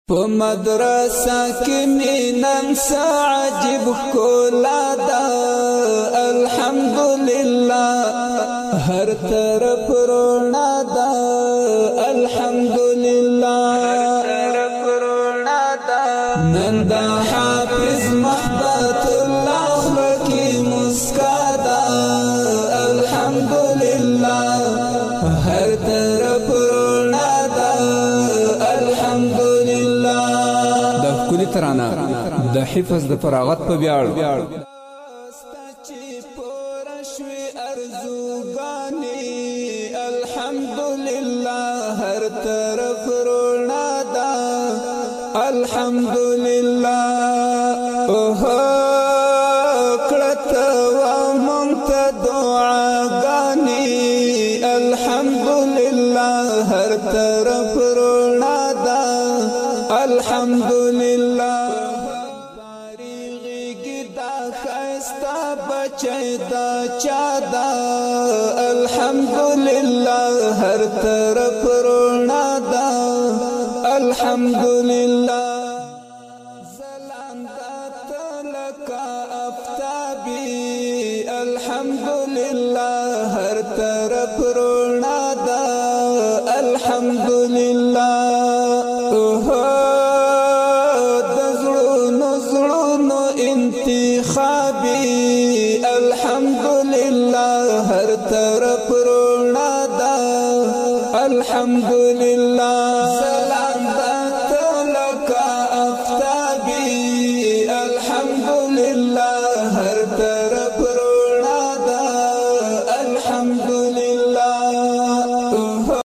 په مدرسه کې مینن عجیب کولا دا الحمدلله هر طرف رونا دا الحمدلله نن دا حافظ محبت الله کی مسکا دا الحمدلله هر طرف رونا دا الحمدلله کلی ترانه د حفظ د فراغت په ویاړ الحمدلله هر طرف رونا دا الحمدلله اوه کړت و مونږ دعاګانې الحمدلله هر طرف رونا دا الحمدلله تاریخی گدا خستا بچی دا چادا الحمدلله هر طرف رونا دا الحمدلله زلاندا تلکا افتابی الحمدلله هر طرف رونا دا الحمدلله انتخابی الحمدلله هر طرف رونا دا الحمدلله سلام دا